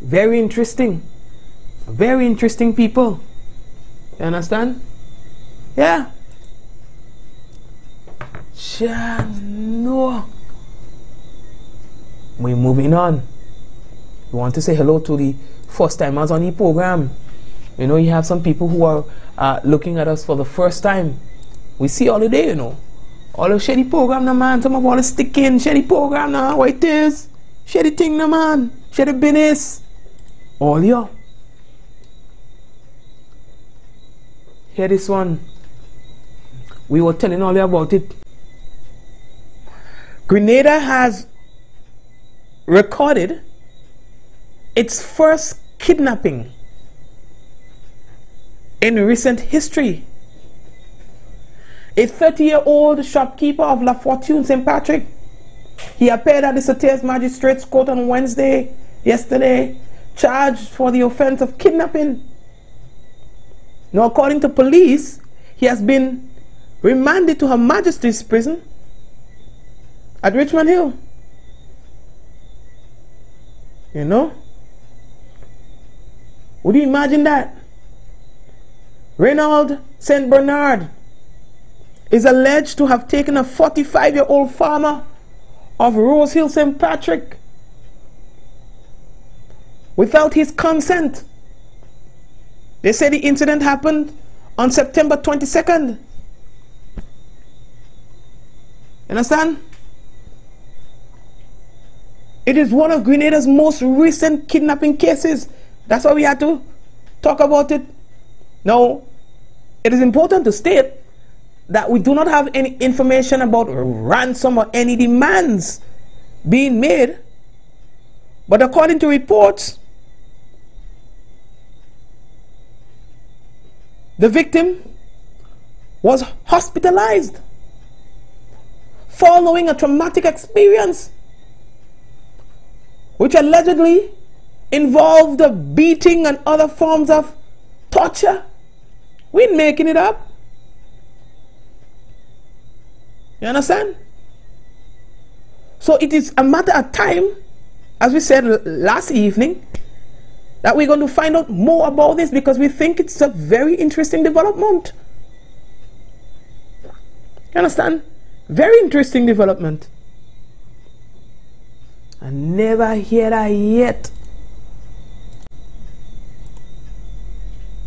Very interesting. Very interesting people. You understand? Yeah. No. We're moving on. We want to say hello to the first timers on the program. You know, you have some people who are looking at us for the first time. We see all the day, you know. All the shady program now, man. Some of all the sticking shady program now. What it is? Shady thing now, man. Shady business. All you. Hear this one. We were telling all you about it. Grenada has recorded its first kidnapping in recent history. A 30-year-old shopkeeper of La Fortune, St. Patrick, he appeared at the Sauteurs Magistrates Court on Wednesday, yesterday, charged for the offense of kidnapping. Now, according to police, he has been remanded to Her Majesty's prison at Richmond Hill. You know? Would you imagine that? Reynald St. Bernard is alleged to have taken a 45-year-old farmer of Rose Hill, St. Patrick without his consent. They say the incident happened on September 22nd. Understand? It is one of Grenada's most recent kidnapping cases. That's why we had to talk about it. Now, it is important to state that we do not have any information about ransom or any demands being made. But according to reports, the victim was hospitalized following a traumatic experience which allegedly involved the beating and other forms of torture. We ain't making it up. You understand? So it is a matter of time, as we said last evening, that we're going to find out more about this, because we think it's a very interesting development. You understand? Very interesting development. I never hear that yet.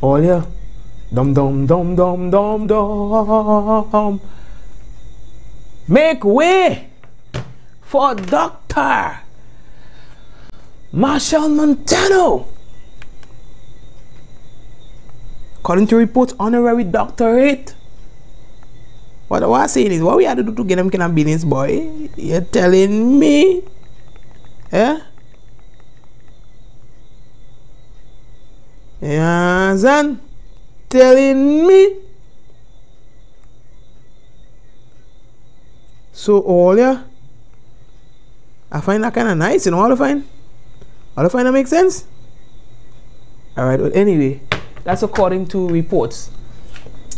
Oh yeah. Dum dum dum dum dum dum. Make way for Dr. Marshall Montano. According to reports, honorary doctorate. What I was saying is, what we had to do to get them kind of business, boy? You're telling me? Eh? Yeah, telling me? So all yeah, I find that kind of nice, you know. All I find that makes sense. All right. Well, anyway, that's according to reports.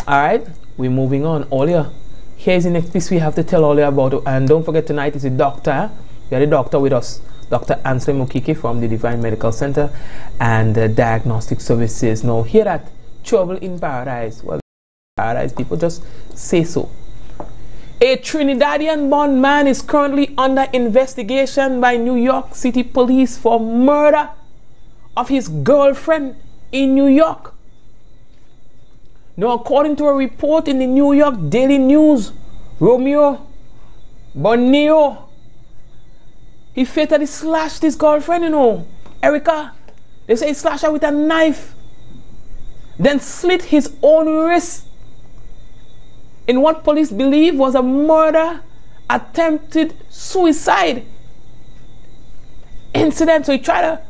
All right, we're moving on. All yeah, here's the next piece we have to tell all you about. And don't forget, tonight is a doctor. We have a doctor with us, Dr. Ansley Mukiki from the Divine Medical Center and Diagnostic Services. Now, hear that trouble in paradise. Well, paradise people just say so. A Trinidadian-born man is currently under investigation by New York City police for murder of his girlfriend in New York. Now, according to a report in the New York Daily News, Romeo Bonillo, he fatally slashed his girlfriend, you know, Erica. They say he slashed her with a knife, then slit his own wrist in what police believe was a murder, attempted suicide incident. So he tried to,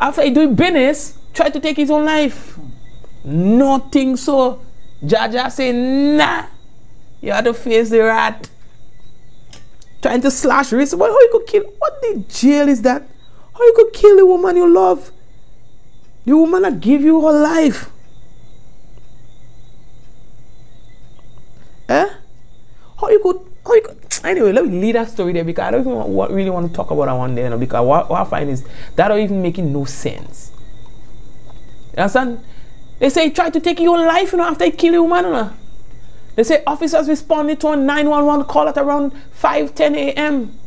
after he doing business, tried to take his own life. Nothing so. Jaja say, nah, you have to face the rat. Trying to slash wrist. Well, how you could kill? What the jail is that? How you could kill the woman you love? The woman that give you her life. Eh? How you could Anyway, let me leave that story there because I don't even really want to talk about that one day, you know, because what I find is that don't even making no sense. You understand? They say try to take your own life, you know, after you kill a woman, you know. They say officers responded to a 911 call at around 5:10 a.m.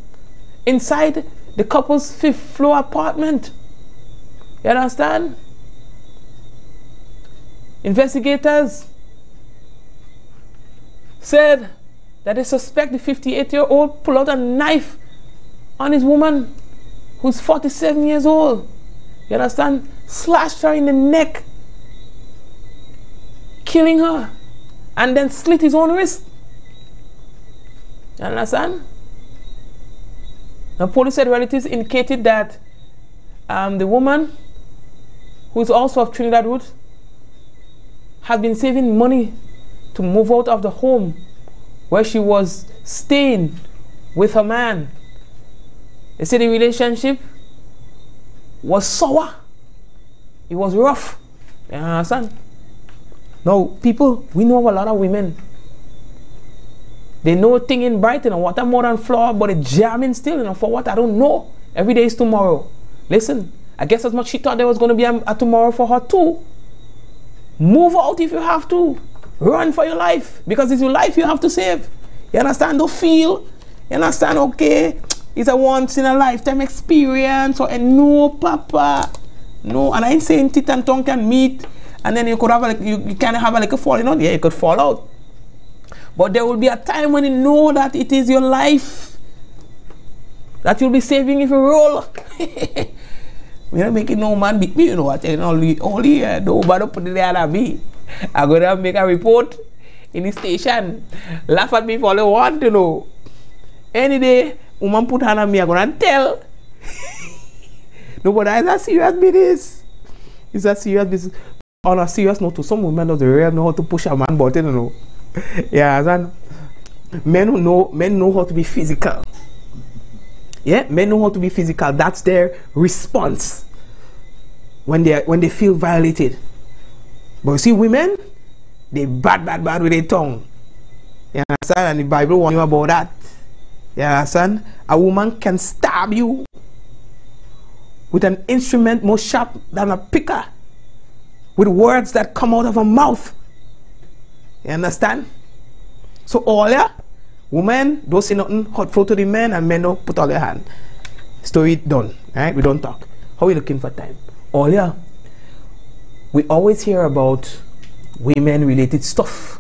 inside the couple's 5th floor apartment. You understand? Investigators said that they suspect the 58-year-old pulled out a knife on his woman who's 47 years old. You understand? Slashed her in the neck, killing her, and then slit his own wrist. You understand? The police said relatives indicated that the woman, who is also of Trinidad roots, had been saving money to move out of the home where she was staying with her man. They said the relationship was sour. It was rough. You understand? Now, people, we know a lot of women. They know a thing in Brighton and water more than flour, but it's jamming still, you know, for what? I don't know. Every day is tomorrow. Listen, I guess as much she thought there was going to be a tomorrow for her too. Move out if you have to. Run for your life, because it's your life you have to save. You understand? Don't feel. You understand? Okay, it's a once in a lifetime experience. Or no, Papa, no. And I ain't saying teeth and tongue can meet, and then you could have you can have a falling out. Yeah, you could fall out. But there will be a time when you know that it is your life that you'll be saving if you roll. We don't make it no man beat me, you know what? Only nobody put it there at me. I'm gonna make a report in the station. Laugh at me for all they want, you know. Any day, woman put hand on me, I'm gonna tell. No, but that's a serious business. It's a serious business. On a serious note, to some women don't really know how to push a man button, you know. Yeah, and men know how to be physical. Yeah, men know how to be physical. That's their response when they feel violated. But you see, women, they bad with their tongue. You understand? And the Bible warns you about that. You understand? A woman can stab you with an instrument more sharp than a picker, with words that come out of her mouth. You understand? So all yeah, women don't say nothing hurtful to the men, and men don't put all their hand. Story done. Right? We don't talk. How are we looking for time? All yeah. We always hear about women related stuff.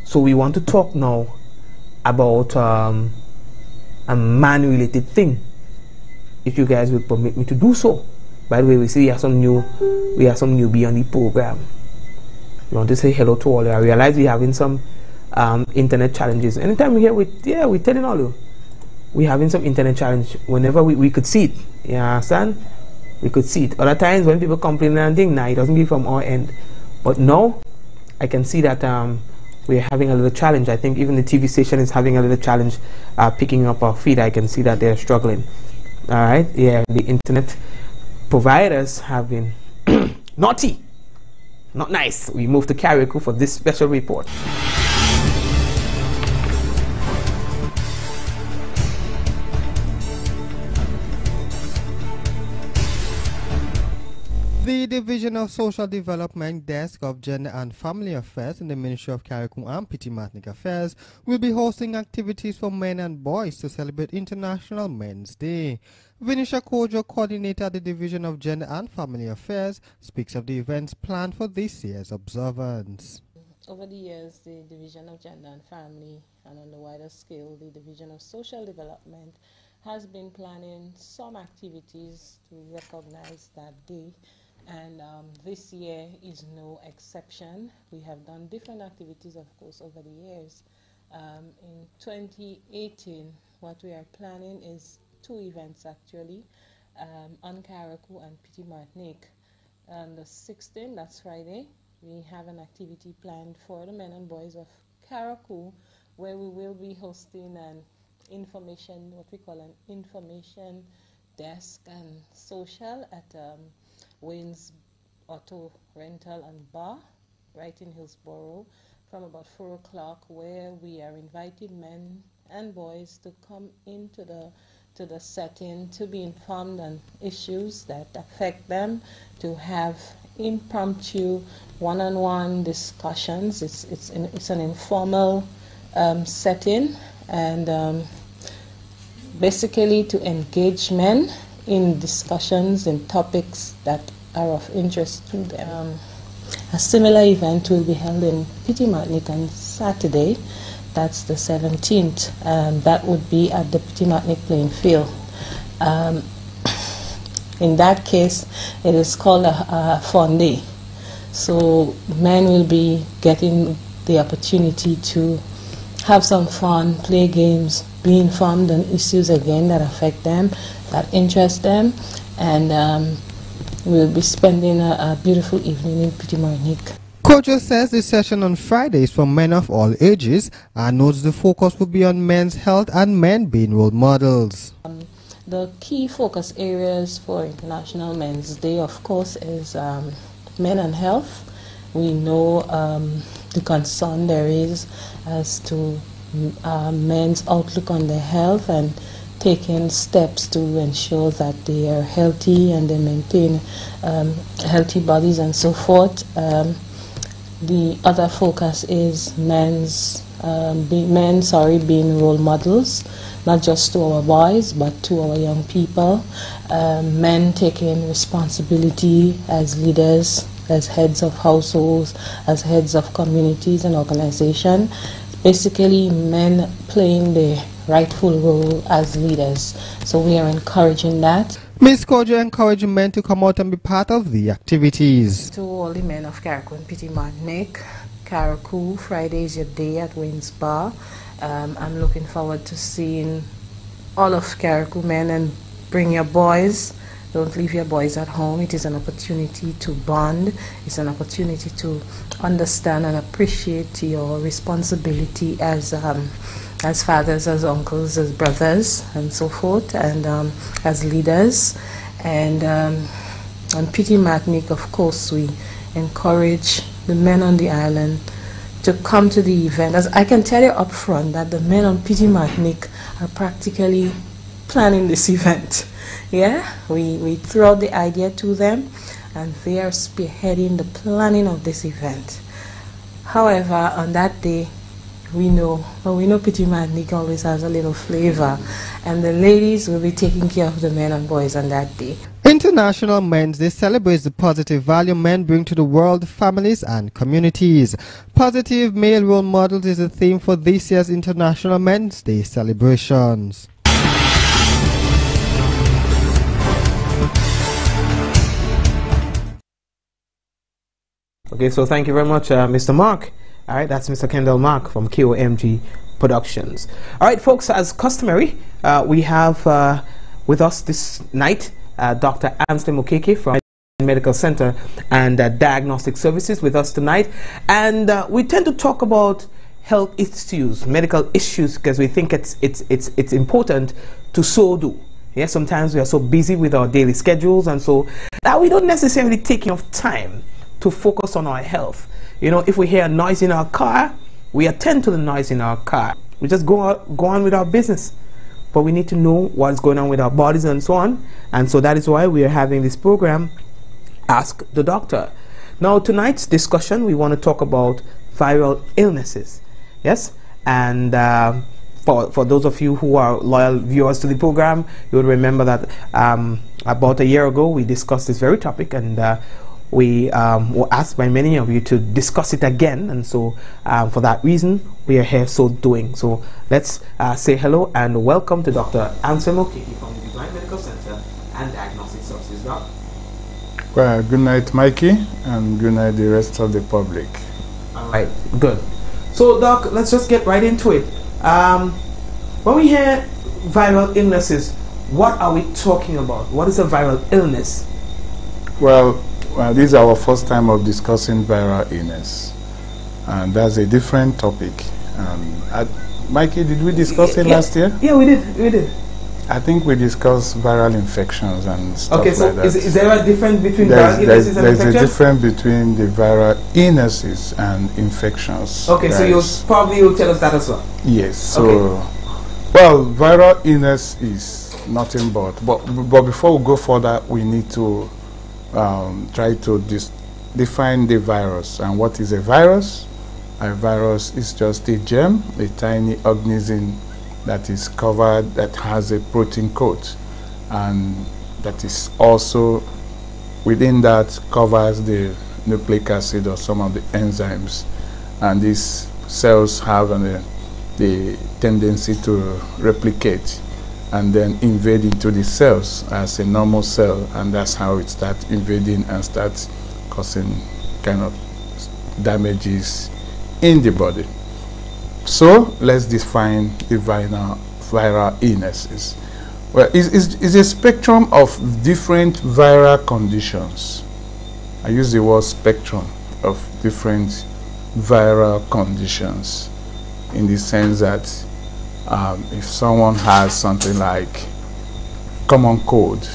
So we want to talk now about a man related thing. If you guys will permit me to do so. By the way, we see we have some newbie on the program. We want to say hello to all you. I realize we're having some internet challenges. Anytime we hear we're telling all you, we're having some internet challenge. Whenever we could see it. You understand? We could see it. Other times when people complain and think, nah, it doesn't be from our end. But now, I can see that we're having a little challenge. I think even the TV station is having a little challenge picking up our feed. I can see that they're struggling. Alright, yeah, the internet providers have been naughty. Not nice. We moved to Carriacou for this special report. The Division of Social Development Desk of Gender and Family Affairs in the Ministry of Carriacou and Petite Martinique Affairs will be hosting activities for men and boys to celebrate International Men's Day. Vinisha Kojo, coordinator at the Division of Gender and Family Affairs, speaks of the events planned for this year's observance. Over the years, the Division of Gender and Family, and on the wider scale, the Division of Social Development, has been planning some activities to recognize that day. And this year is no exception. We have done different activities, of course, over the years. In 2018, what we are planning is 2 events, actually, on Carriacou and Petite Martinique. On the 16th, that's Friday, we have an activity planned for the men and boys of Carriacou, where we will be hosting an information, what we call an information desk and social at Wayne's Auto Rental and Bar, right in Hillsborough, from about 4 o'clock, where we are inviting men and boys to come into the setting, to be informed on issues that affect them, to have impromptu one-on-one discussions. It's an informal setting, and basically to engage men in discussions and topics that are of interest to them. A similar event will be held in Pity Martinique on Saturday. That's the 17th. That would be at the Pity Martinique playing field. In that case, it is called a fun day. So men will be getting the opportunity to have some fun, play games, be informed on issues again that affect them, that interest them, and we'll be spending a beautiful evening in Pity Martinique. Kojo says the session on Friday is for men of all ages and notes the focus will be on men's health and men being role models. The key focus areas for International Men's Day, of course, is men and health. We know the concern there is as to men's outlook on their health and taking steps to ensure that they are healthy and they maintain healthy bodies and so forth. The other focus is being role models, not just to our boys but to our young people. Men taking responsibility as leaders, as heads of households, as heads of communities and organizations. Basically, men playing their rightful role as leaders. So we are encouraging that. Ms. Kojo encouraged men to come out and be part of the activities. To all the men of Carriacou and Pity Martinique, Carriacou, Friday is your day at Wayne's Bar. I'm looking forward to seeing all of Carriacou men, and bring your boys. Don't leave your boys at home. It is an opportunity to bond. It's an opportunity to understand and appreciate your responsibility as fathers, as uncles, as brothers, and so forth, and as leaders. And on Pity Martinique, of course, we encourage the men on the island to come to the event. As I can tell you up front that the men on Pity Martinique are practically planning this event. Yeah, we throw out the idea to them, and they are spearheading the planning of this event. However, on that day, we know Pity Martinique always has a little flavor, and the ladies will be taking care of the men and boys on that day. International Men's Day celebrates the positive value men bring to the world, families and communities. Positive male role models is the theme for this year's International Men's Day celebrations. Okay, so thank you very much, Mr. Mark. All right, that's Mr. Kendall Mark from KOMG Productions. All right, folks, as customary, we have with us this night Dr. Ansley Mokeke from Medical Center and Diagnostic Services with us tonight. And we tend to talk about health issues, medical issues, because we think it's important to so do. Yeah, sometimes we are so busy with our daily schedules, and so that we don't necessarily take enough time to focus on our health. You know, if we hear a noise in our car, we attend to the noise in our car. We just go on with our business. But we need to know what's going on with our bodies and so on. And so that is why we are having this program, Ask the Doctor. Now, tonight's discussion, we want to talk about viral illnesses. Yes? And for those of you who are loyal viewers to the program, you will remember that about a year ago, we discussed this very topic, and we were asked by many of you to discuss it again, and so for that reason we are here so doing. So let's say hello and welcome to Dr. Ansley Mokeke from the Divine Medical Center and Diagnostic Services. Doc. Well, good night, Mikey, and good night the rest of the public. All right, good. So Doc, let's just get right into it. When we hear viral illnesses, what are we talking about? What is a viral illness? Well, this is our first time of discussing viral illness, and that's a different topic. Mikey, did we discuss it last year? Yeah, we did. I think we discussed viral infections and stuff like that. Okay, so is there a difference between viral illnesses and infections? There's a difference between the viral illnesses and infections. Okay, so you probably will tell us that as well. Yes, so okay. Well, viral illness is nothing but before we go further, we need to try to define the virus. And what is a virus? A virus is just a germ, a tiny organism that is covered, that has a protein coat, and that is also within that covers the nucleic acid or some of the enzymes. And these cells have the tendency to replicate and then invade into the cells as a normal cell, and that's how it starts invading and starts causing kind of damages in the body. So let's define the viral illnesses. Well, it's a spectrum of different viral conditions. I use the word spectrum of different viral conditions, in the sense that if someone has something like common cold,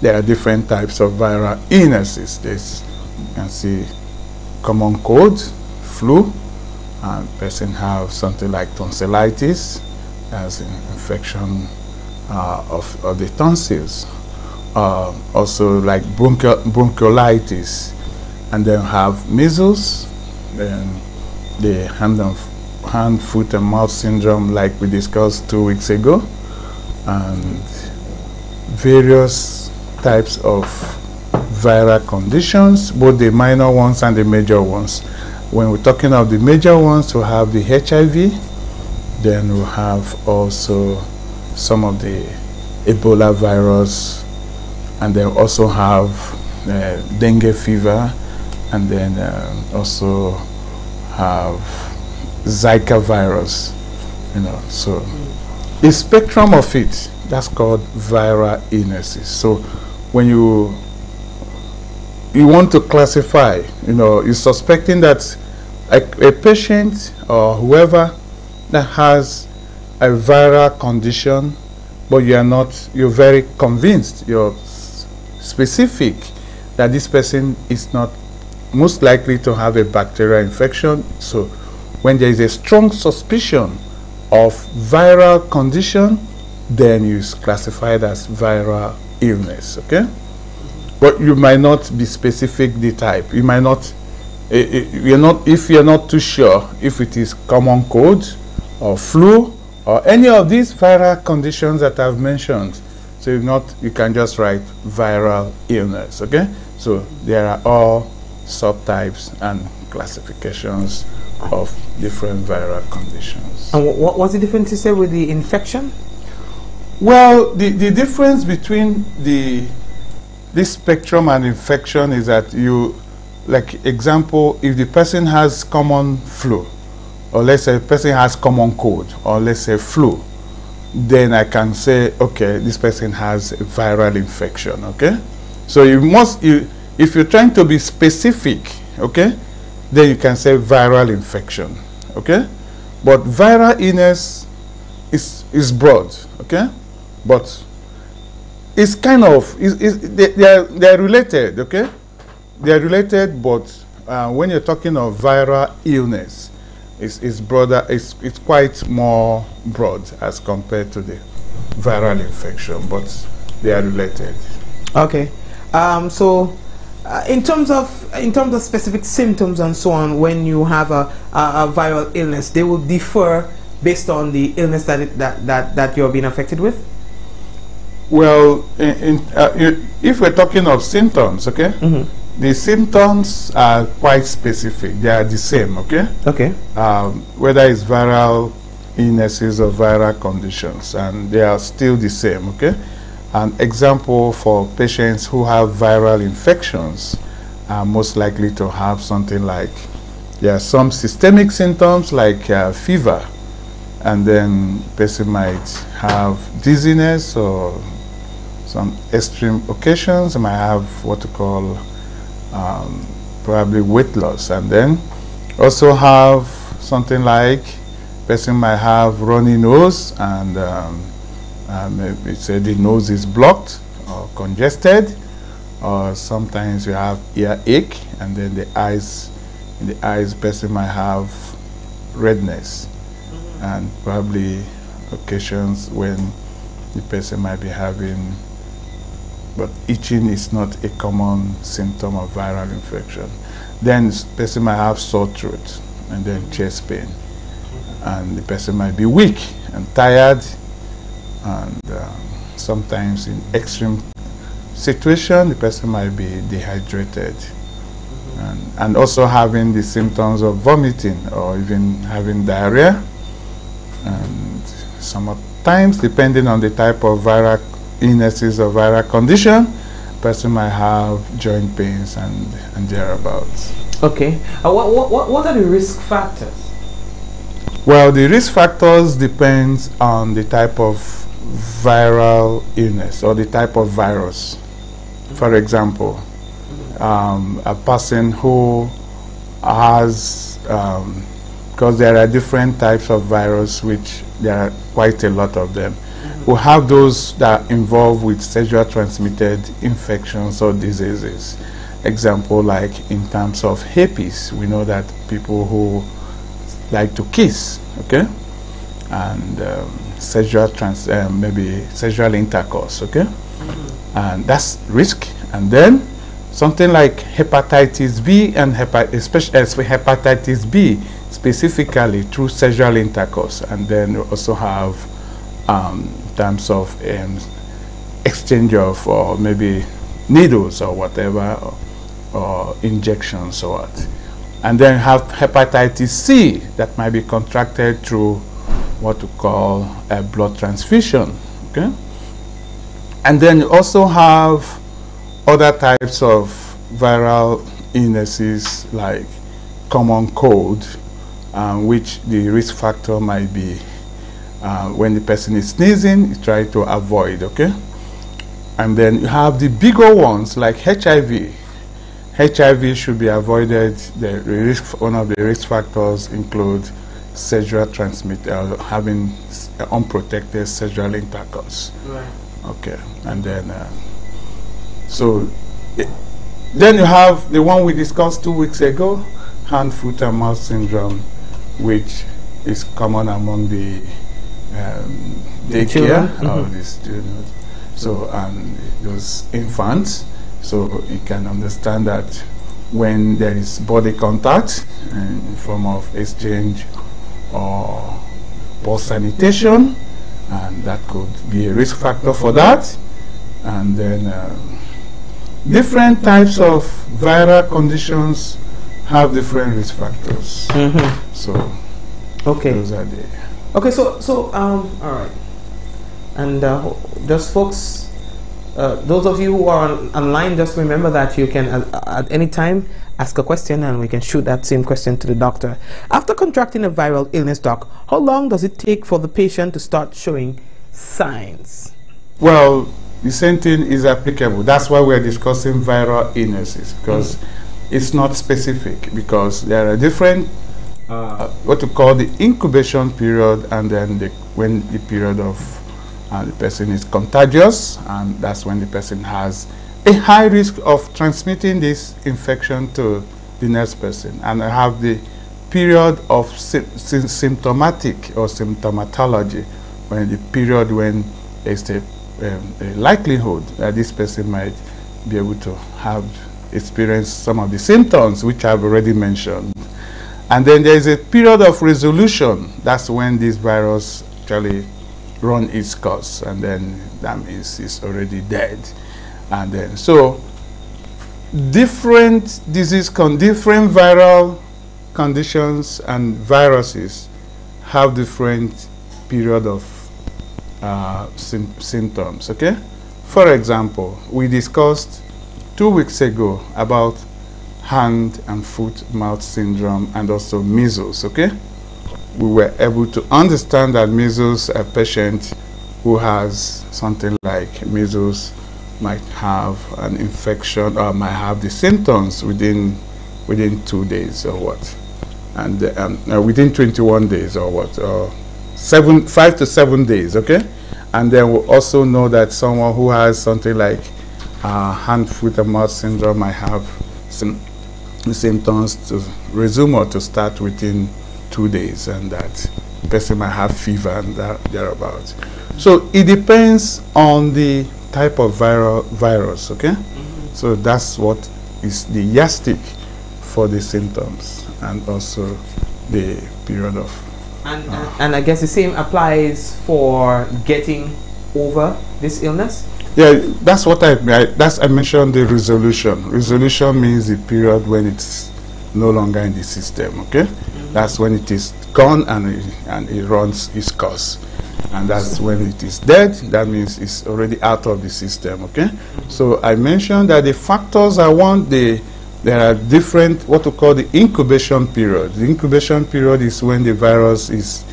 there are different types of viral illnesses. There's, you can see, common cold, flu, and person have something like tonsillitis, as an infection of the tonsils. Also like bronchiolitis, and then have measles, then the hand, foot, and mouth syndrome, like we discussed 2 weeks ago, and various types of viral conditions, both the minor ones and the major ones. When we're talking of the major ones, we have the HIV, then we have also some of the Ebola virus, and then also have dengue fever, and then also have Zika virus, you know. So the spectrum of it, that's called viral illnesses. So when you want to classify, you know, you're suspecting that a patient or whoever that has a viral condition, but you're very convinced, you're specific that this person is not most likely to have a bacterial infection. So when there is a strong suspicion of viral condition, then you classify it as viral illness, okay? But you might not be specific the type. You might not, if you're not too sure if it is common cold or flu or any of these viral conditions that I've mentioned. So you can just write viral illness, okay? So there are all subtypes and classifications of different viral conditions. And what's the difference you say with the infection? Well, the difference between this spectrum and infection is that like example, if the person has common flu, or let's say a person has common cold, or let's say flu, then I can say, okay, this person has a viral infection, okay? So if you're trying to be specific, okay, then you can say viral infection, okay? But viral illness is broad, okay? But it's kind of, they are related, okay? They are related, but when you're talking of viral illness, it's broader, it's quite more broad as compared to the viral infection, but they are related. Okay. So in terms of specific symptoms and so on, when you have a viral illness, they will differ based on the illness that you're being affected with? Well, if we're talking of symptoms, okay, the symptoms are quite specific. They are the same, okay? Okay. Whether it's viral illnesses or viral conditions, and they are still the same, okay? An example for patients who have viral infections are most likely to have something like, there are some systemic symptoms like fever, and then person might have dizziness, or some extreme occasions might have what we call probably weight loss, and then also have something like person might have runny nose, and maybe say the nose is blocked or congested, or sometimes you have earache, and then in the eyes person might have redness. and probably occasions when the person might be having, but itching is not a common symptom of viral infection. Then the person might have sore throat and then chest pain, and the person might be weak and tired, and sometimes in extreme situation the person might be dehydrated, and also having the symptoms of vomiting or even having diarrhea, and sometimes depending on the type of viral illnesses or viral condition, person might have joint pains and thereabouts. Okay. What are the risk factors? Well, the risk factors depends on the type of viral illness or the type of virus. For example, a person who has, because there are different types of virus, which there are quite a lot of them. We have those that are involved with sexual transmitted infections or diseases. Example, like in terms of herpes, we know that people who like to kiss, okay, and maybe sexual intercourse, okay, and that's risk. And then something like hepatitis B and especially hepatitis B specifically through sexual intercourse, and then we also have in terms of exchange of or maybe needles or whatever, or injections or what. And then have hepatitis C that might be contracted through what we call a blood transfusion, okay? And then you also have other types of viral illnesses like common cold, which the risk factor might be when the person is sneezing, you try to avoid, okay? And then you have the bigger ones like HIV. HIV should be avoided. One of the risk factors include sexual having unprotected sexual intercourse. Right. Okay, and then then you have the one we discussed 2 weeks ago, hand, foot, and mouth syndrome, which is common among the daycare of the students. So those infants. So you can understand that when there is body contact in form of exchange or post sanitation, and that could be a risk factor for that. And then different types of viral conditions have different risk factors. So okay, those are the all right. And just folks, those of you who are online, just remember that you can at any time ask a question and we can shoot that same question to the doctor. After contracting a viral illness, doc, how long does it take for the patient to start showing signs? Well, the same thing is applicable. That's why we're discussing viral illnesses, because it's not specific, because there are different what we call the incubation period, and then when the period of the person is contagious, and that's when the person has a high risk of transmitting this infection to the next person. And I have the period of symptomatic or symptomatology, when the period when there's a likelihood that this person might be able to have experienced some of the symptoms which I've already mentioned. And then there's a period of resolution. That's when this virus actually run its course, and then that means it's already dead. And then so different different viral conditions and viruses have different period of symptoms, okay? For example, we discussed 2 weeks ago about hand and foot mouth syndrome and also measles, okay? We were able to understand that measles, a patient who has something like measles might have an infection or might have the symptoms within 2 days or what, and within 21 days or what, or 5 to 7 days, okay? And then we also know that someone who has something like hand, foot, and mouth syndrome might have some symptoms to resume or to start within 2 days, and that the person might have fever and thereabouts. So it depends on the type of virus, okay? So that's what is the yardstick for the symptoms and also the period of. And I guess the same applies for getting over this illness? Yeah, that's what I mentioned the resolution. Resolution means the period when it's no longer in the system, okay? That's when it is gone and it runs its course. And that's when it is dead, that means it's already out of the system, okay? So I mentioned that the factors are there are different, what we call the incubation period. The incubation period is when the virus is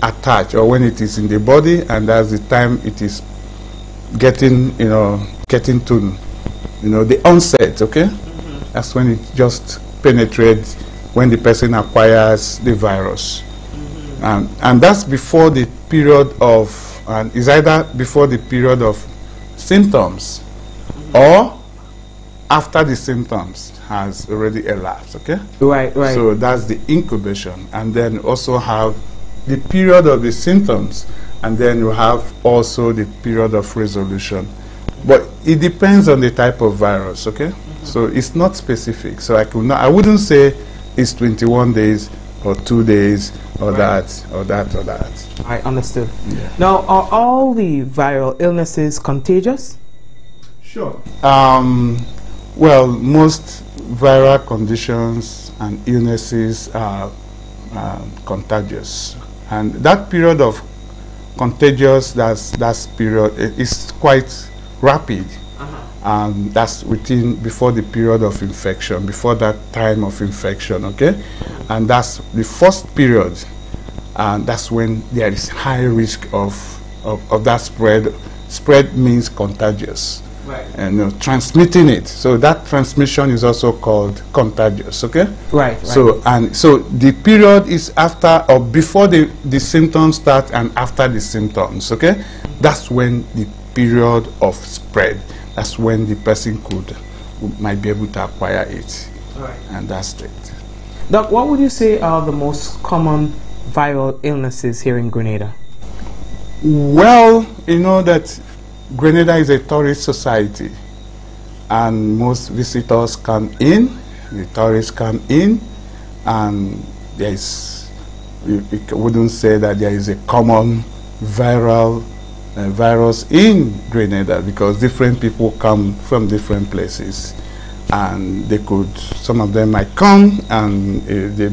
attached or when it is in the body, and that's the time it is getting to, the onset, okay? That's when it just penetrates, when the person acquires the virus. And that's before the period of, and is either before the period of symptoms or after the symptoms has already elapsed, okay? Right. So that's the incubation. And then also have the period of the symptoms, and then you have also the period of resolution. But it depends on the type of virus, okay? So it's not specific. So I wouldn't say it's 21 days or 2 days or that or that or that. I understood. Yeah. Now, are all the viral illnesses contagious? Sure. Well, most viral conditions and illnesses are contagious, and that period of contagious, that period is quite rapid. That's before the period of infection, before that time of infection, okay? And that's the first period, and that's when there is high risk of that spread. Spread means contagious. Right. And transmitting it. So that transmission is also called contagious, okay? Right. So the period is after or before the symptoms start and after the symptoms, okay? That's when the period of spread. That's when the person might be able to acquire it. Right. And that's it. Doc, what would you say are the most common viral illnesses here in Grenada? Well, you know that Grenada is a tourist society, and most visitors come in, the tourists come in, and there is, you wouldn't say that there is a common viral virus in Grenada, because different people come from different places, and some of them might come and they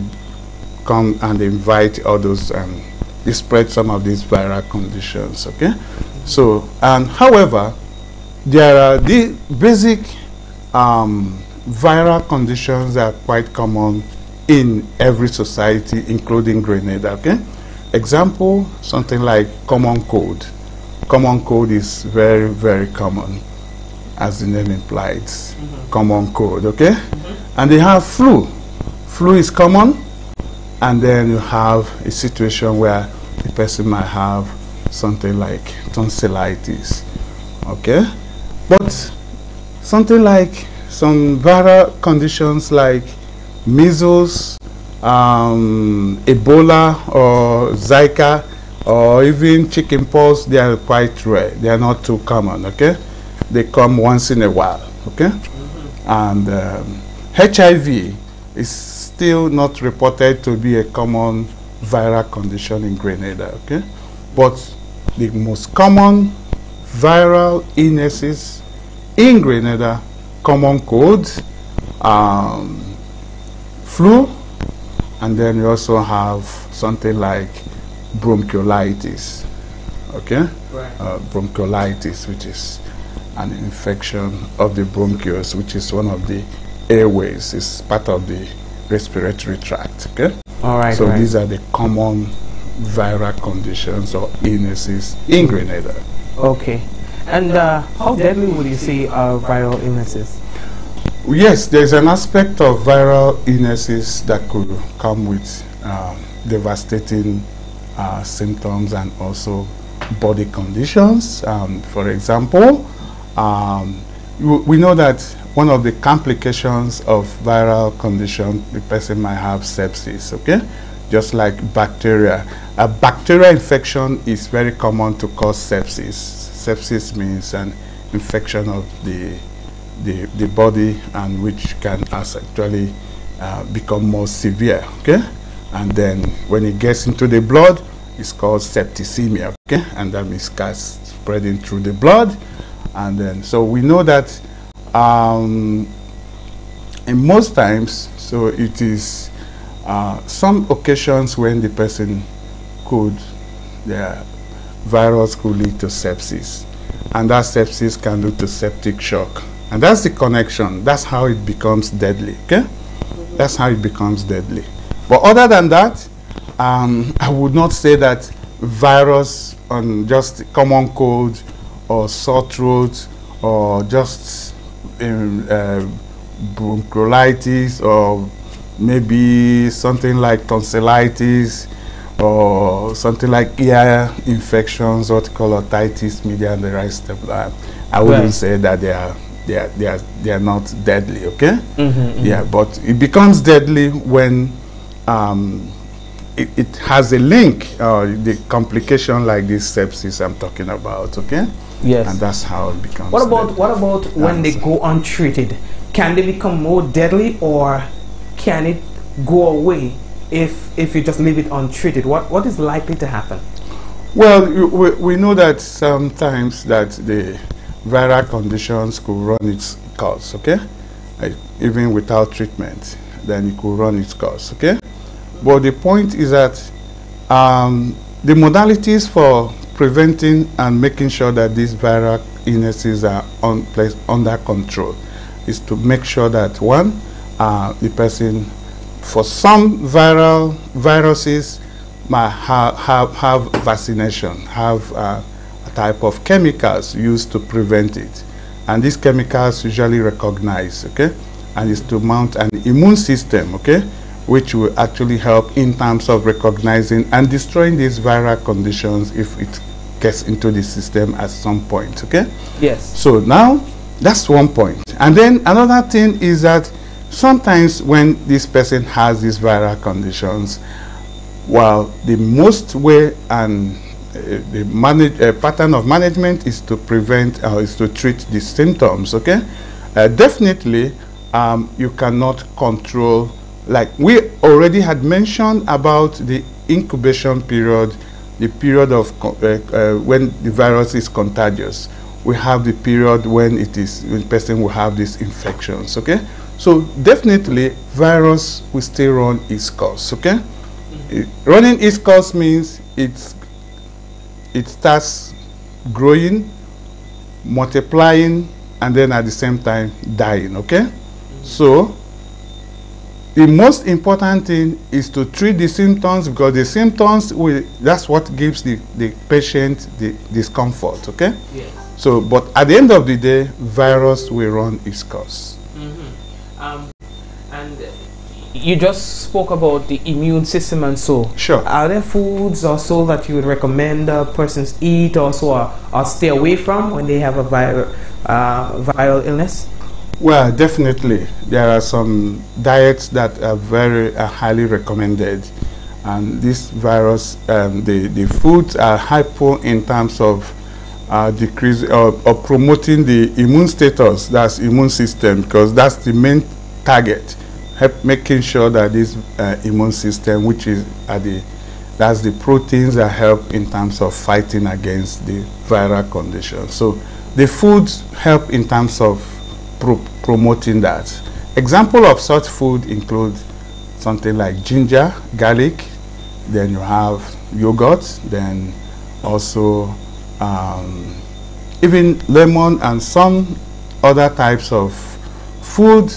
come and invite others, and they spread some of these viral conditions, okay? So, however, there are the basic viral conditions that are quite common in every society, including Grenada, okay? Example, something like common cold. Common cold is very, very common, as the name implies. Common cold, okay? And they have flu. Flu is common, and then you have a situation where the person might have something like tonsillitis, okay? But something like some viral conditions like measles, Ebola or Zika, or even chickenpox, they are quite rare. They are not too common, okay? They come once in a while, okay? And HIV is still not reported to be a common viral condition in Grenada, okay? But the most common viral illnesses in Grenada, common cold, flu, and then you also have something like bronchiolitis, okay? Right. Bronchiolitis, which is an infection of the bronchioles, which is one of the airways. It's part of the respiratory tract, okay? All right. So these are the common viral conditions or illnesses in Grenada. Okay. And how deadly would you say are viral illnesses? Yes, there's an aspect of viral illnesses that could come with devastating symptoms and also body conditions. For example, we know that one of the complications of viral condition, the person might have sepsis, okay? just like bacteria. A bacterial infection is very common to cause sepsis. Sepsis means an infection of the body, and which can actually become more severe, okay? And then when it gets into the blood, it's called septicemia, okay? And that means gas spreading through the blood. And then, so we know that in most times, so it is some occasions when the person the virus could lead to sepsis, and that sepsis can lead to septic shock, and that's the connection. That's how it becomes deadly, okay? That's how it becomes deadly. But other than that, I would not say that virus on just common cold or sore throat or just bronchiolitis or maybe something like tonsillitis or something like ear infections, what call otitis media, and the rest of that. I wouldn't say that they are not deadly, okay? Yeah, but it becomes deadly when it has a link, the complication like this sepsis I'm talking about, okay? Yes. And that's how it becomes What about deadly. when they go untreated? Can they become more deadly, or can it go away if you just leave it untreated? What is likely to happen? Well, we know that sometimes that the viral conditions could run its course, okay? Even without treatment, then it could run its course, okay? But the point is that the modalities for preventing and making sure that these viral illnesses are under control is to make sure that, one, the person, for some viruses, might have vaccination, have a type of chemicals used to prevent it. And these chemicals usually recognize, okay? And is to mount an immune system, okay? Which will actually help in terms of recognizing and destroying these viral conditions if it gets into the system at some point, okay? Yes. So now, that's one point. And then another thing is that sometimes when this person has these viral conditions, well, the most way and the pattern of management is to prevent, is to treat the symptoms, okay? Definitely, you cannot control, like we already had mentioned about the incubation period, the period of when the virus is contagious. We have the period when the person will have these infections, okay? So definitely virus will still run its course, okay? Running its course means it starts growing, multiplying, and then at the same time dying, okay? So the most important thing is to treat the symptoms, because the symptoms that's what gives the patient the discomfort, okay? Yes. So, but at the end of the day, virus will run its course. And you just spoke about the immune system and so. Sure. Are there foods or so that you would recommend persons eat also or stay away from when they have a viral illness? Well, definitely. There are some diets that are very highly recommended. And this virus, the foods are hypo in terms of decrease or promoting the immune status, that's immune system, because that's the main target. Making sure that this immune system, which is that's the proteins that help in terms of fighting against the viral condition. So the foods help in terms of promoting that. Example of such food include something like ginger, garlic, then you have yogurt, then also even lemon and some other types of food,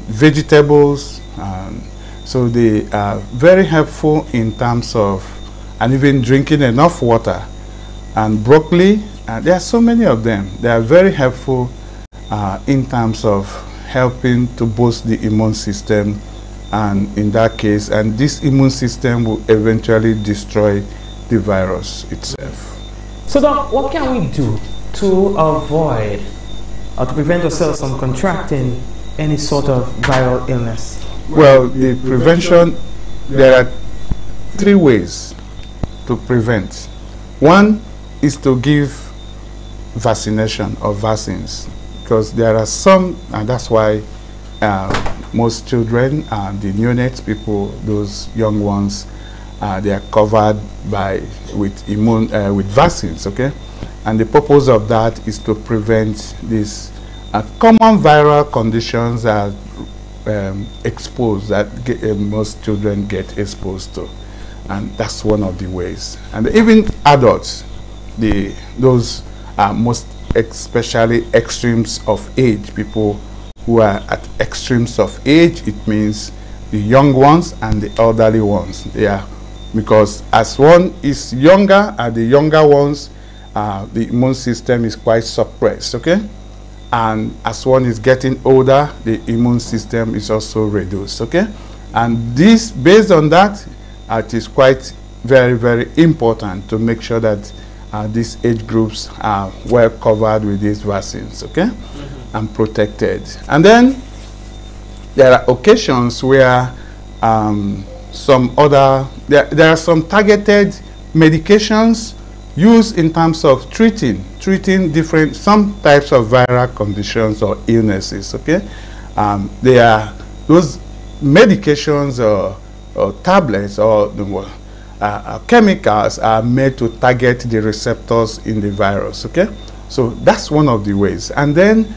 vegetables. So they are very helpful in terms of, and even drinking enough water. And broccoli, there are so many of them. They are very helpful in terms of helping to boost the immune system, and in that case, and this immune system will eventually destroy the virus itself. So Doc, what can we do to avoid or to prevent ourselves from contracting any sort of viral illness? Well, the prevention there are three ways to prevent. One is to give vaccination or vaccines, because there are some, and that's why most children, the neonates people, those young ones, they are covered with vaccines, okay? And the purpose of that is to prevent these common viral conditions that exposed, that most children get exposed to. And that's one of the ways. And even adults, those most especially extremes of age, people who are at extremes of age, it means the young ones and the elderly ones. They are, because as one is younger, and the younger ones, the immune system is quite suppressed, okay? And as one is getting older, the immune system is also reduced, okay? And this, based on that, it is quite very, very important to make sure that these age groups are well covered with these vaccines, okay? And protected. And then there are occasions where there are some targeted medications used in terms of treating some types of viral conditions or illnesses, okay? There are those medications or tablets or chemicals are made to target the receptors in the virus, okay? So that's one of the ways. And then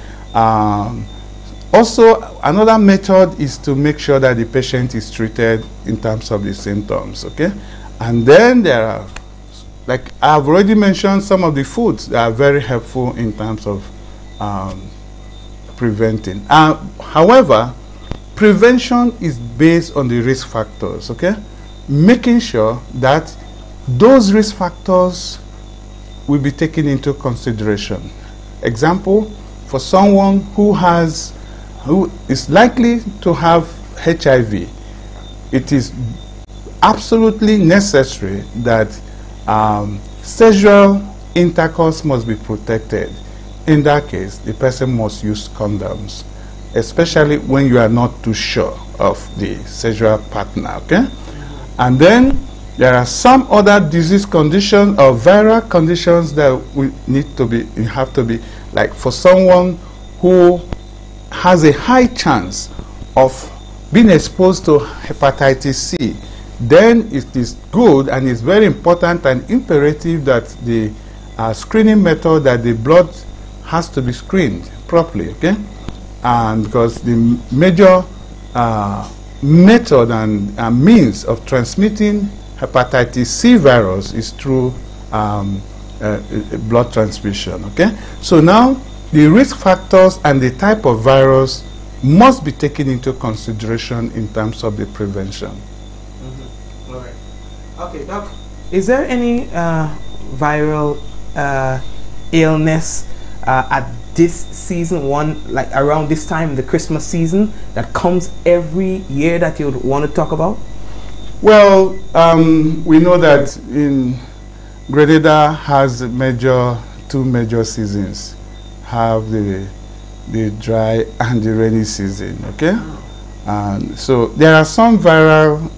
also another method is to make sure that the patient is treated in terms of the symptoms, okay? And then there are, like I've already mentioned, some of the foods that are very helpful in terms of preventing. However, prevention is based on the risk factors, okay? Making sure that those risk factors will be taken into consideration. Example, for someone who is likely to have HIV, it is absolutely necessary that sexual intercourse must be protected. In that case, the person must use condoms, especially when you are not too sure of the sexual partner, okay? And then there are some other disease conditions or viral conditions that have to be, like for someone who has a high chance of being exposed to hepatitis C, then it is good and it's very important and imperative that the screening method, that the blood has to be screened properly, okay? And because the major method and means of transmitting hepatitis C virus is through blood transfusion, okay? So now the risk factors and the type of virus must be taken into consideration in terms of the prevention. All right. Okay, Doc, is there any viral illness at this season, like around this time, the Christmas season, that comes every year that you would want to talk about? Well, we know that in Grenada has two major seasons. Have the dry and the rainy season, okay? And so there are some viral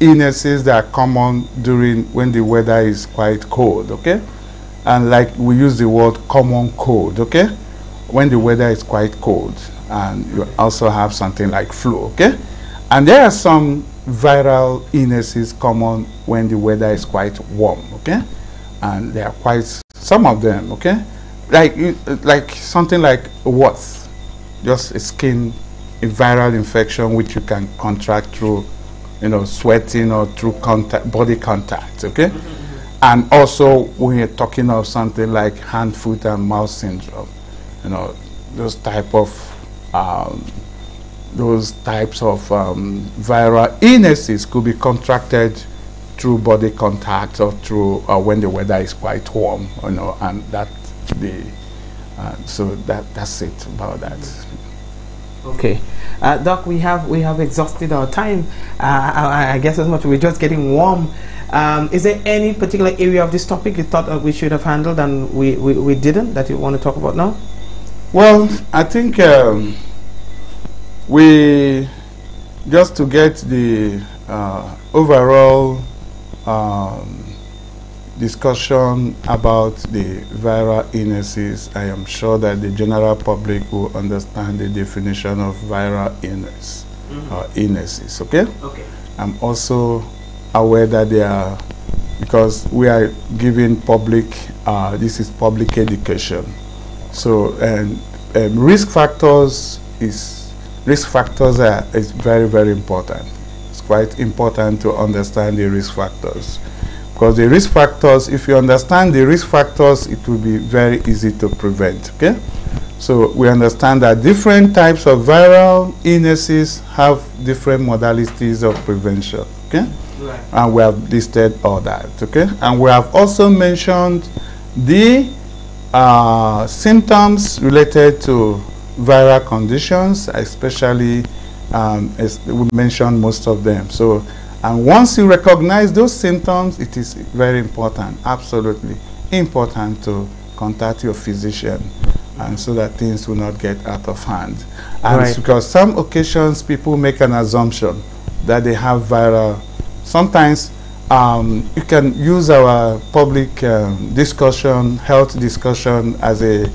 illnesses that are common when the weather is quite cold, okay? And like we use the word common cold, okay? When the weather is quite cold, and you also have something like flu, okay? And there are some viral illnesses common when the weather is quite warm, okay? And there are quite some of them, okay? Like something like warts, just a viral infection which you can contract through, sweating or through body contact, okay? And also we are talking of something like hand, foot, and mouth syndrome. Those types of viral illnesses could be contracted through body contact or through when the weather is quite warm, and so that's it about that. Okay, Doc, we have exhausted our time. I guess as much we're just getting warm. Is there any particular area of this topic you thought that we should have handled and we didn't, that you want to talk about now? Well, I think we just to get the overall discussion about the viral illnesses, I am sure that the general public will understand the definition of viral illness or illnesses. Okay. Okay. I'm also aware that they are, because we are giving public, this is public education. So, and risk factors is very, very important. It's quite important to understand the risk factors, because the risk factors, if you understand the risk factors, it will be very easy to prevent. Okay. So we understand that different types of viral illnesses have different modalities of prevention. Okay. Right. And we have listed all that. Okay. And we have also mentioned the symptoms related to viral conditions, especially as we mentioned most of them. So, and once you recognize those symptoms, it is very important, absolutely important, to contact your physician, and so that things will not get out of hand. And Right. because some occasions people make an assumption that they have viral. Sometimes you can use our public discussion, health discussion, as a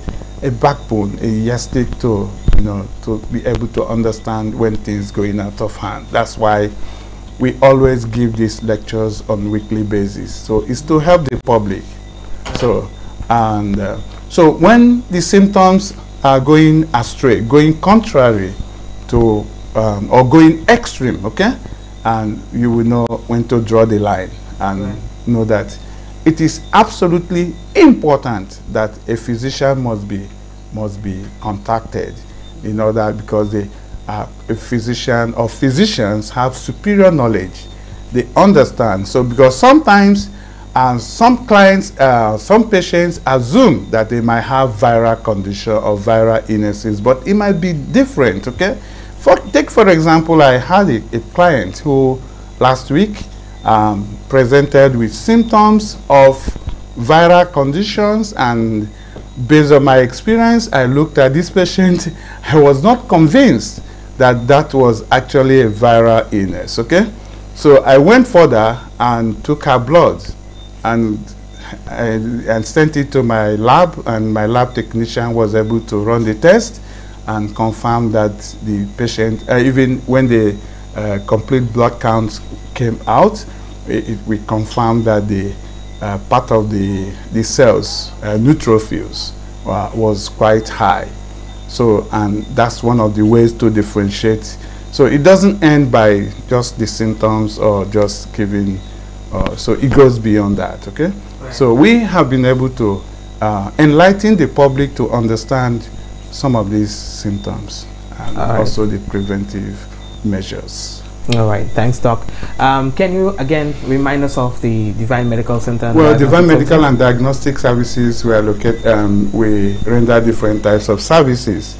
backbone, a yardstick to, you know, to be able to understand when things going out of hand. That's why we always give these lectures on weekly basis. So it's to help the public. So so when the symptoms are going astray, going contrary to or going extreme, okay, and you will know when to draw the line, and know that it is absolutely important that a physician must be contacted in order, because a physician or physicians have superior knowledge. They understand. So because sometimes some clients, some patients assume that they might have viral condition or viral illnesses, but it might be different. Okay. Take for example, I had a client who last week presented with symptoms of viral conditions, and based on my experience, I looked at this patient. I was not convinced that that was actually a viral illness. Okay, so I went further and took her blood and sent it to my lab, and my lab technician was able to run the test and confirm that the patient, even when the complete blood count came out, we confirmed that the part of the cells, neutrophils, was quite high. So, and that's one of the ways to differentiate. So it doesn't end by just the symptoms or just giving, so it goes beyond that, okay? Right. So we have been able to enlighten the public to understand some of these symptoms, and also the preventive measures. All right, thanks, Doc. Can you again remind us of the Divine Medical Center? Well, Divine Medical and Diagnostic Services, we are located. We render different types of services,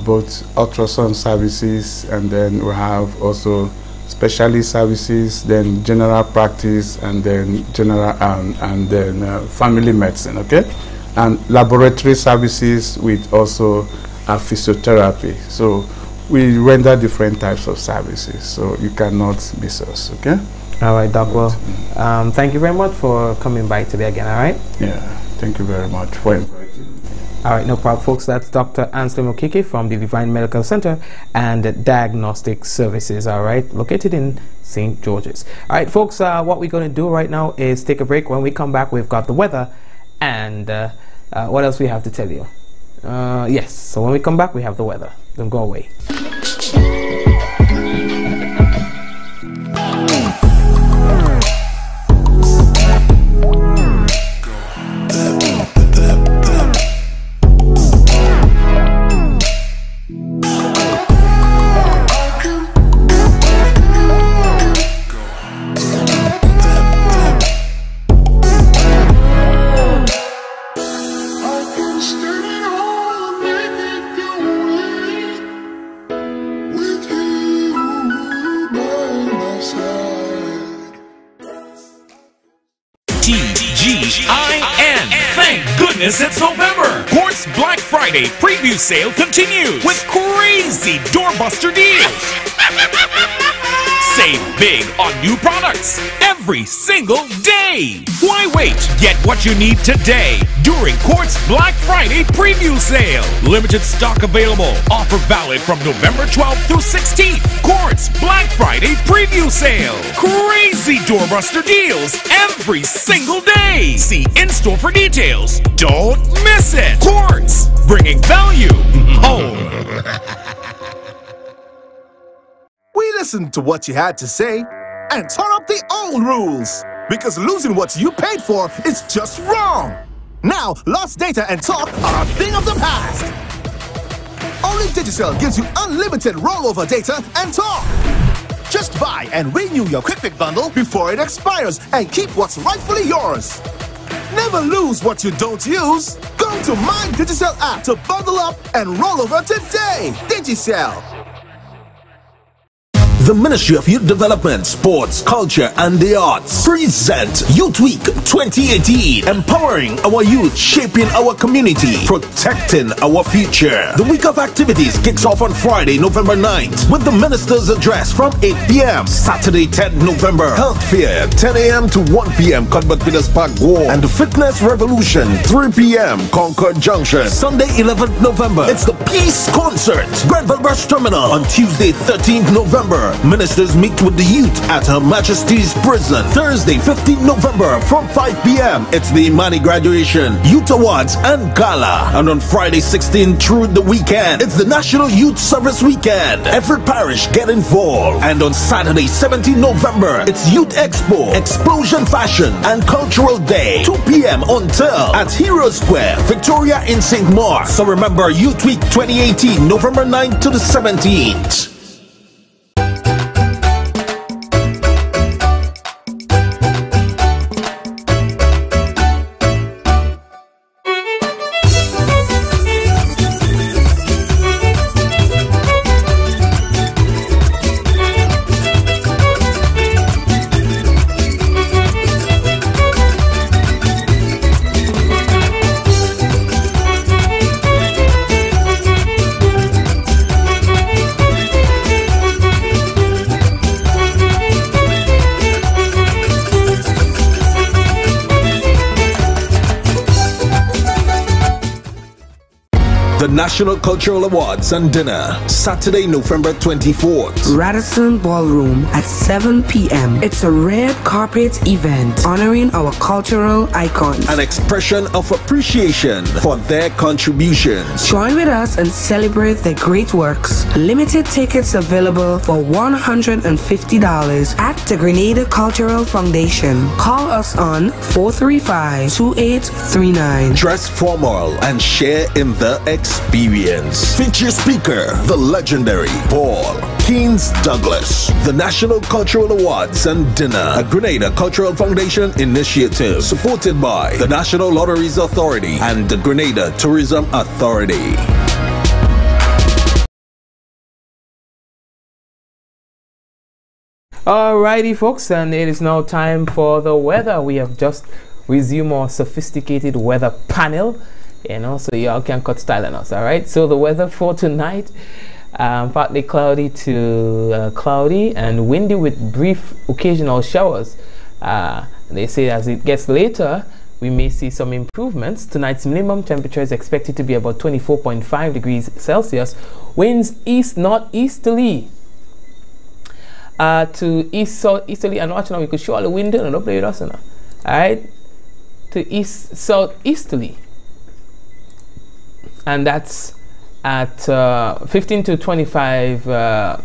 both ultrasound services, and then we have also specialist services, then general practice, and then general and then family medicine. Okay, and laboratory services with also physiotherapy. So we render different types of services, so you cannot miss us. Okay. All right, Doc. Well, thank you very much for coming by today again. All right. Yeah. Thank you very much for inviting me. All right, no problem, folks. That's Dr. Ansley Okeke from the Divine Medical Center and Diagnostic Services. All right, located in St. George's. All right, folks. What we're going to do right now is take a break. When we come back, we've got the weather and what else we have to tell you. Yes. So when we come back, we have the weather. Don't go away. It's November. Quartz Black Friday preview sale continues with crazy doorbuster deals. Save big on new products every single day. Why wait? Get what you need today during Quartz Black Friday preview sale. Limited stock available. Offer valid from November 12th through 16th. Quartz Black Friday preview sale. Crazy doorbuster deals every single day. See in-store for details. Don't miss it. Quartz, bringing value home. We listened to what you had to say and tore up the old rules. Because losing what you paid for is just wrong. Now, lost data and talk are a thing of the past. Only Digicel gives you unlimited rollover data and talk. Just buy and renew your Quick Pick bundle before it expires and keep what's rightfully yours. Never lose what you don't use. Go to My Digicel app to bundle up and roll over today. Digicel. The Ministry of Youth Development, Sports, Culture and the Arts present Youth Week 2018, empowering our youth, shaping our community, protecting our future. The week of activities kicks off on Friday, November 9th with the Minister's Address from 8 p.m. Saturday, 10th November, Health Fair, 10 a.m. to 1 p.m. Cuthbert Peters Park, War, and the Fitness Revolution, 3 p.m. Concord Junction. Sunday, 11th November, it's the Peace Concert, Grenville Bus Terminal. On Tuesday, 13th November, ministers meet with the youth at Her Majesty's Prison. Thursday, 15th November from 5 p.m. It's the Imani Graduation, Youth Awards and Gala. And on Friday, 16th through the weekend, it's the National Youth Service Weekend. Every parish get involved. And on Saturday, 17th November, it's Youth Expo, Explosion Fashion and Cultural Day. 2 p.m. until at Hero Square, Victoria in St. Mark. So remember, Youth Week 2018, November 9th to the 17th. The National Cultural Awards and Dinner, Saturday, November 24th. Radisson Ballroom at 7 p.m. It's a red carpet event honoring our cultural icons. An expression of appreciation for their contributions. Join with us and celebrate their great works. Limited tickets available for $150 at the Grenada Cultural Foundation. Call us on 435-2839. Dress formal and share in the experience. Feature speaker, the legendary Paul Keynes Douglas. The National Cultural Awards and Dinner, a Grenada Cultural Foundation initiative supported by the National Lotteries Authority and the Grenada Tourism Authority. Alrighty folks, and it is now time for the weather. We have just resumed our sophisticated weather panel. So y'all can cut style on us. All right, so the weather for tonight, partly cloudy to cloudy and windy with brief occasional showers. They say as it gets later we may see some improvements. Tonight's minimum temperature is expected to be about 24.5 degrees Celsius. Winds east northeasterly to east southeasterly, and watch now we could show all the wind and don't play with us now. All right, to east southeasterly, and that's at 15 to 25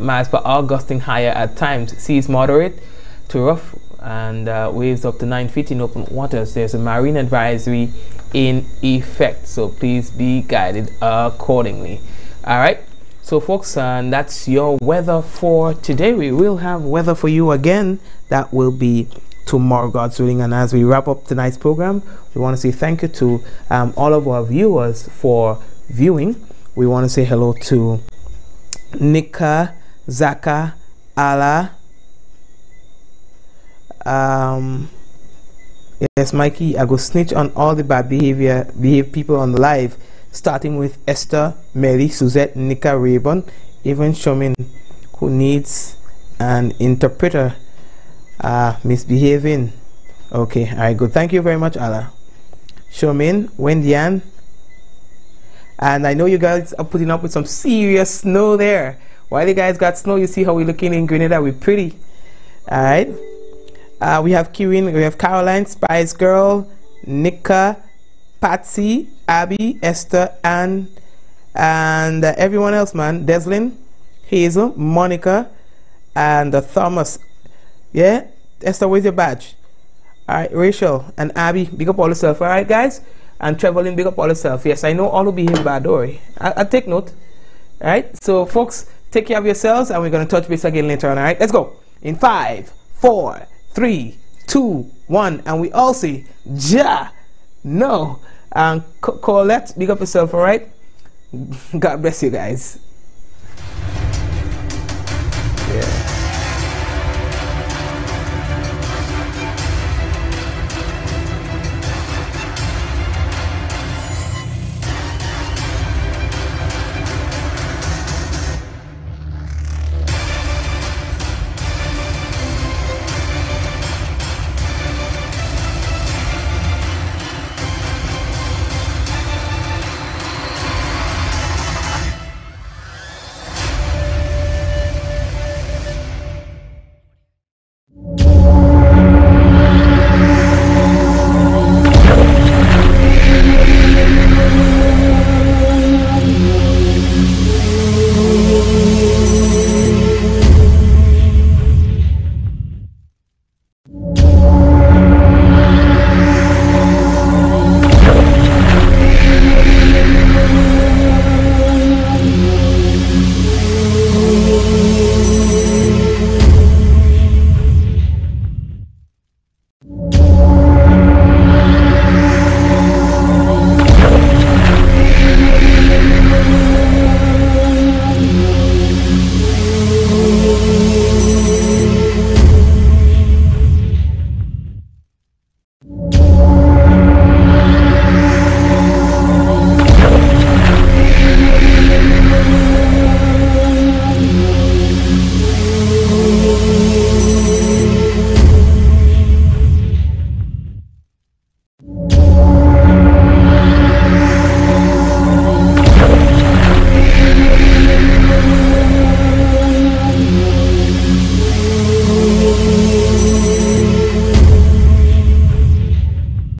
miles per hour, gusting higher at times. Seas moderate to rough, and waves up to 9 feet in open waters. There's a marine advisory in effect, so please be guided accordingly. All right, so folks, and that's your weather for today. We will have weather for you again. That will be tomorrow, God's willing. And as we wrap up tonight's program, we want to say thank you to all of our viewers for viewing. We want to say hello to Nika, Zaka, Ala, yes, Mikey. I go snitch on all the bad behave people on the live, starting with Esther, Mary, Suzette, Nika, Rayburn, even Shomin, who needs and interpreter misbehaving. Okay, all right, good. Thank you very much, Allah. Shomin, Wendian, and I know you guys are putting up with some serious snow there. While you guys got snow, you see how we're looking in Grenada. We're pretty. All right. We have Kirin, we have Caroline, Spice Girl, Nika, Patsy, Abby, Esther, and everyone else, man. Deslin, Hazel, Monica, and Thomas. Yeah, Esther, where's your badge? All right, Rachel and Abby, big up all yourself. All right, guys, and Trevelyan, big up all yourself. Yes, I know all will behave bad, don't worry. I'll take note. All right, so folks, take care of yourselves, and we're gonna touch base again later on. All right, let's go. In 5, 4, 3, 2, 1, and we all say Ja. No. And Colette, big up yourself. All right. God bless you guys.